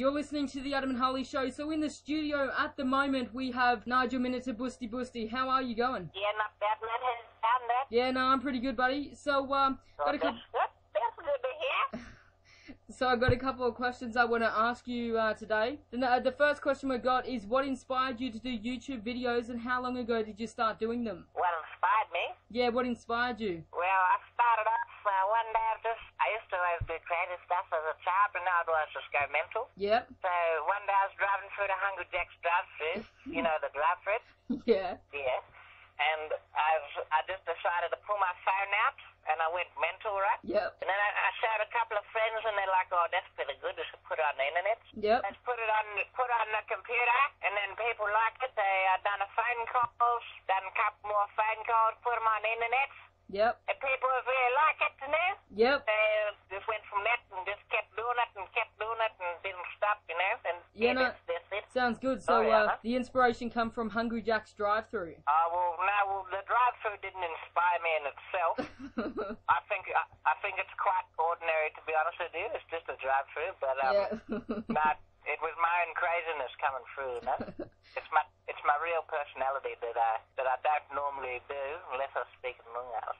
You're listening to the Adam and Harley Show. So in the studio at the moment we have Nigel Miniter Busty Busty. How are you going? Yeah, not bad, man. How's it down there? Yeah, no, I'm pretty good, buddy. So got a couple. That's good to hear. So I've got a couple of questions I want to ask you today. The first question we got is, what inspired you to do YouTube videos, and how long ago did you start doing them? What inspired me? Yeah, what inspired you? Well, I started off one day. I used to always do crazy stuff as a child, but now I do just go mental. Yep. So one day I was driving through the Hungry Jack's drive-thru. You know the drive-thru? Yeah. Yeah. And I just decided to pull my phone out, and I went mental, right? Yep. And then I showed a couple of friends, and they're like, "Oh, that's pretty good. Just put it on the internet." Yep. Let's put it on the computer, and then people like it. They done a phone calls, done a couple more phone calls, put them on the internet. Yep. And people really like it, you know? Yep. They just went from that and just kept doing it and didn't stop, you know? And Yeah, no, that's it. sounds good. So yeah. the inspiration come from Hungry Jack's drive-thru. Well, the drive-thru didn't inspire me in itself. I think it's quite ordinary, to be honest with you. It's just a drive-thru, but but it was my own craziness coming through, you know? It's my real personality that I don't normally do unless I speak in Noonga.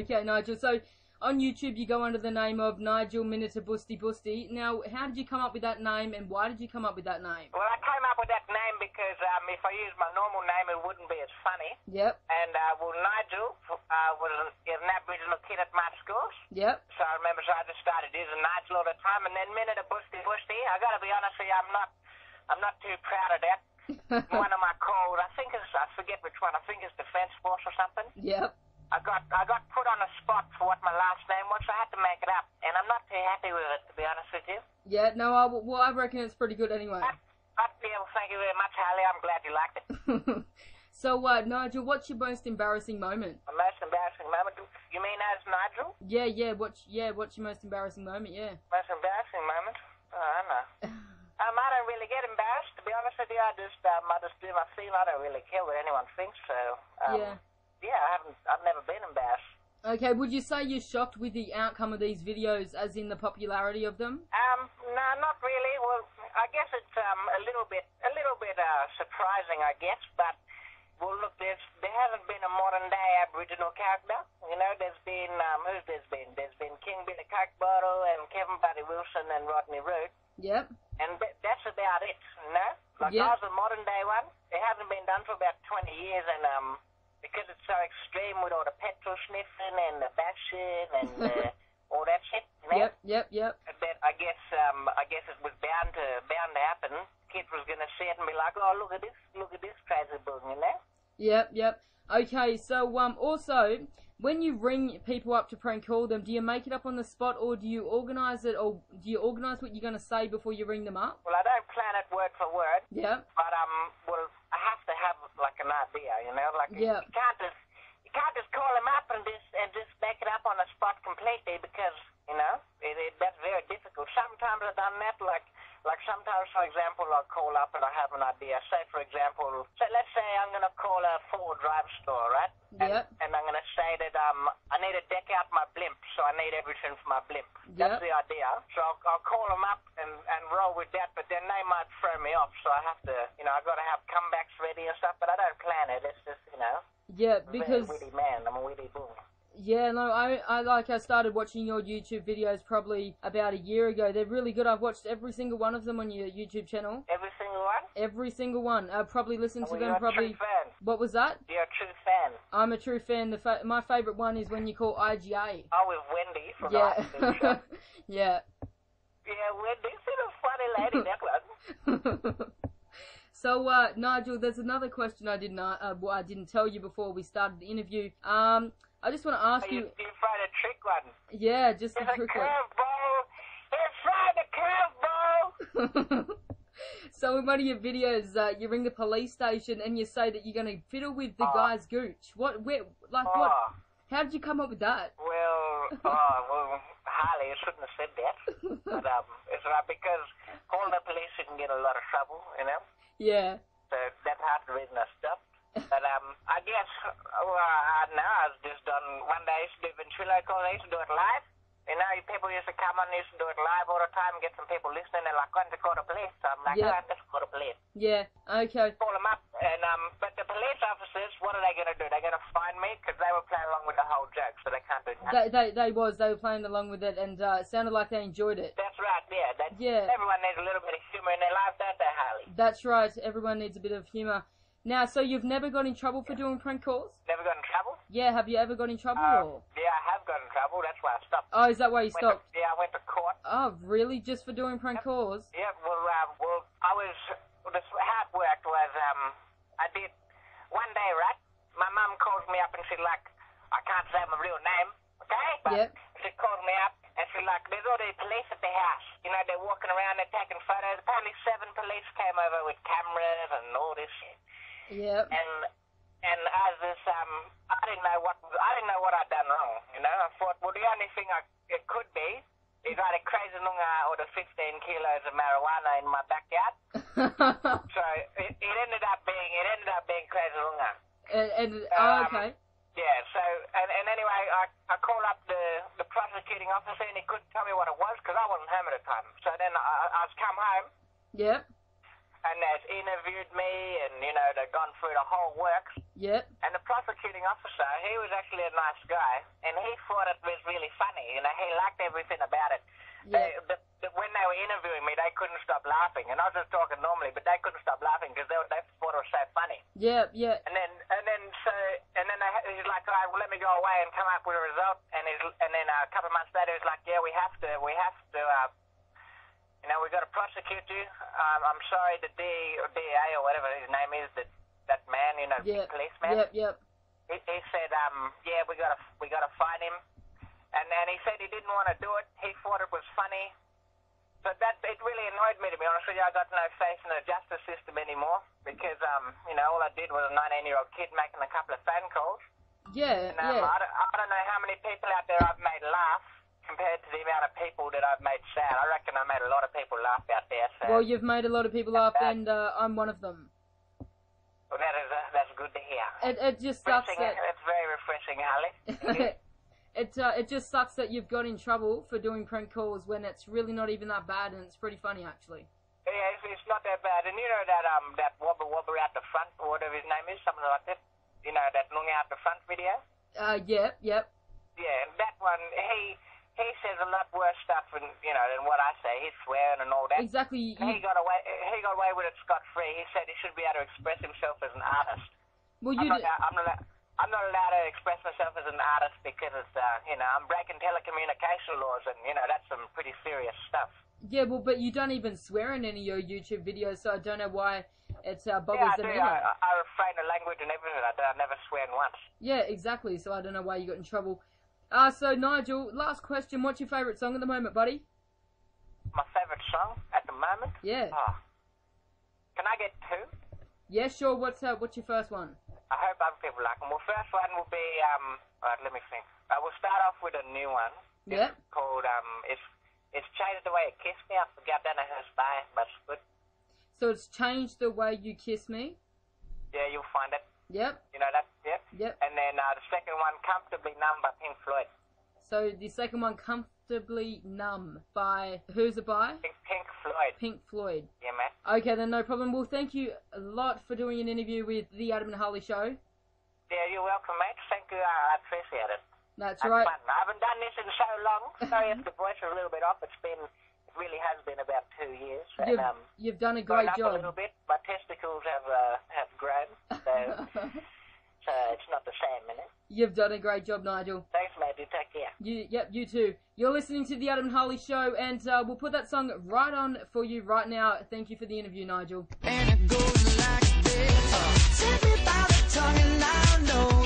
Okay, Nigel. So on YouTube you go under the name of Nigel Miniter Busty Busty. Now, how did you come up with that name, and why did you come up with that name? Well, I came up with that name because if I used my normal name, it wouldn't be as funny. Yep. And Nigel was an Aboriginal kid at my school. Yep. So I remember, I just started using Nigel all the time, and then Miniter Busty Busty. I got to be honest with you, I'm not too proud of that. One of my calls, I forget which one. I think it's Defence Force or something. Yep. I got put on the spot for what my last name was, so I had to make it up, and I'm not too happy with it, to be honest with you. Yeah, no, I reckon it's pretty good anyway. Well, thank you very much, Harley. I'm glad you liked it. So, Nigel, what's your most embarrassing moment? My most embarrassing moment? You mean as Nigel? Yeah. What's your most embarrassing moment? Yeah. Most embarrassing moment? Oh, I don't know. I don't really get embarrassed, to be honest with you. I just do my thing. I don't really care what anyone thinks, so... Yeah, I've never been embarrassed. Okay, would you say you're shocked with the outcome of these videos, as in the popularity of them? No, not really. Well, I guess it's a little bit surprising, I guess. But well, look, there hasn't been a modern day Aboriginal character. You know, there's been There's been King Billy Coke Bottle and Kevin Buddy Wilson and Rodney Root. Yep. And that's about it. You know, like I was a modern day one. It hasn't been done for about 20 years, and because it's so extreme with all the petrol sniffing and the bashing and all that shit, you know? Yep. But I guess it was bound to happen. Kids was gonna see it and be like, "Oh, look at this crazy book," you know? Yep. Okay, so also, when you ring people up to prank call them, do you make it up on the spot, or do you organise it, or do you organise what you're gonna say before you ring them up? Well, I don't plan it word for word. Yeah. But well, I have to have like an idea, you know, like you can't just call them up and just make it up on the spot completely, because you know that's very difficult. Sometimes I've done that, like sometimes, for example, I'll call up and I have an idea. Say, for example, let's say I'm gonna call a Ford drive store, right? Yep. And I'm gonna say that I need to deck out my blimp, so I need everything for my blimp. That's the idea. So I'll call them up and roll with that, but then they might throw me off, so I have to, I gotta have comebacks ready and stuff, but I don't plan it. It's just, Yeah, because... I'm a witty man. I'm a witty bull. Yeah, no, I started watching your YouTube videos probably about a year ago. They're really good. I've watched every single one of them on your YouTube channel. Every single one? Every single one. I probably listened to them you're probably... a true fan. What was that? You're a true fan. I'm a true fan. My favourite one is when you call IGA. Oh, with Wendy from the Ice Show. Yeah. Yeah, Wendy's a funny lady, that one. So, Nigel, there's another question I didn't tell you before we started the interview. I just want to ask you... You tried a trick one. Yeah, just a trick one. It's a curveball! So in one of your videos, you ring the police station and you say that you're going to fiddle with the guy's gooch. What? How did you come up with that? Well, Harley, you shouldn't have said that. But it's right, because calling the police, you can get a lot of trouble, you know? Yeah. So that's half the reason I stopped. But I guess, I don't know, I was just done, one day I used to do ventriloquism, I used to do it live. You know, people used to come on, used to do it live all the time and get some people listening. They're like, going to call the police. So I'm like, Yep. oh, just call the police. Yeah, okay. Call them up. And but the police officers, what are they going to do? They're going to fine me because they were playing along with the whole joke, so they can't do that. They were playing along with it, and it sounded like they enjoyed it. That's right, yeah. Yeah. Everyone needs a little bit of humour in their life, don't they, Harley? That's right. Everyone needs a bit of humour. Now, so you've never got in trouble for doing prank calls? Never got in trouble? Yeah, have you ever got in trouble? Or? Yeah, I have got in trouble. That's why I stopped. Oh, is that why you stopped? I went to court. Oh, really? Just for doing prank calls? Yeah, well, I was, how it worked was, I did, one day, right, my mum calls me up and she's like, I can't say my real name, okay? But Yep. she calls me up and she's like, there's all these police at the house. You know, they're walking around, they're taking photos. Apparently 7 police came over with cameras and all this shit. Yep. And as this, I didn't know what I'd done wrong. You know, I thought, well, the only thing it could be is either crazy Noonga or the 15 kilos of marijuana in my backyard. So it ended up being crazy Noonga. Okay. Yeah. So and anyway, I called up the prosecuting officer and he couldn't tell me what it was because I wasn't home at the time. So then I was come home. Yep. And they've interviewed me, and, you know, they've gone through the whole works. Yep. And the prosecuting officer, he was actually a nice guy, and he thought it was really funny. You know, he liked everything about it. Yep. When they were interviewing me, they couldn't stop laughing. And I was just talking normally, but they couldn't stop laughing because they thought it was so funny. Yep, yeah. And then he's like, all right, well, let me go away and come up with a result. And then a couple of months later, he's like, yeah, we have to, you know, we've got to prosecute you. I'm sorry, the DA or whatever his name is, that man, you know, Yep. policeman. Yep. He said, yeah, we got to find him. And he said he didn't want to do it. He thought it was funny. But it really annoyed me, to be honest with you. I got no faith in the justice system anymore because, you know, all I did was a 19-year-old kid making a couple of phone calls. Yeah, And, yeah. I don't know how many people out there I've made laugh compared to the amount of people that I've made sad. I reckon I made a lot of people laugh out there. So. Well, you've made a lot of people laugh, and I'm one of them. Well, that's good to hear. It just sucks that... It's very refreshing, Harley. It just sucks that you've got in trouble for doing prank calls when it's really not even that bad, and it's pretty funny, actually. Yeah, it's not that bad. And you know that wobber out the front, or whatever his name is, something like that? You know, that Noonga out the front video? Yep. Yeah, and that one, he says a lot worse stuff than what I say. He's swearing and all that. Exactly. He got away with it scot-free. He said he should be able to express himself as an artist. Well, I'm not allowed to express myself as an artist because it's, I'm breaking telecommunication laws, and, that's some pretty serious stuff. Yeah, well, but you don't even swear in any of your YouTube videos, so I don't know why it bothers them. Yeah, I do. I refrain the language and everything. I never swear once. Yeah, exactly. So I don't know why you got in trouble. So Nigel, last question. What's your favourite song at the moment, buddy? My favourite song at the moment? Yeah. Oh. Can I get 2? Yeah, sure. What's your first one? I hope other people like them. Well, first one will be, alright, let me think. We'll start off with a new one. Yeah. It's called, It's Changed the Way You Kiss Me. I forgot that I have by, but it's good. So it's Changed the Way You Kiss Me? Yeah, you'll find it. Yep. You know that? Yep. Yep. And then the second one, Comfortably Numb by Pink Floyd. So the second one, Comfortably Numb by... Who's it by? Pink Floyd. Pink Floyd. Yeah, man. Okay, then no problem. Well, thank you a lot for doing an interview with The Adam and Harley Show. Yeah, you're welcome, mate. Thank you. I appreciate it. That's right. Fun. I haven't done this in so long. Sorry if the voice is a little bit off. It really has been about 2 years. You've done a great job. A little bit. My testicles have grown, so it's not the same, innit? You've done a great job, Nigel. Thanks, mate. You take care. You too. You're listening to The Adam and Harley Show, and we'll put that song right on for you right now. Thank you for the interview, Nigel. And it goes like this. Take me by the tongue and I know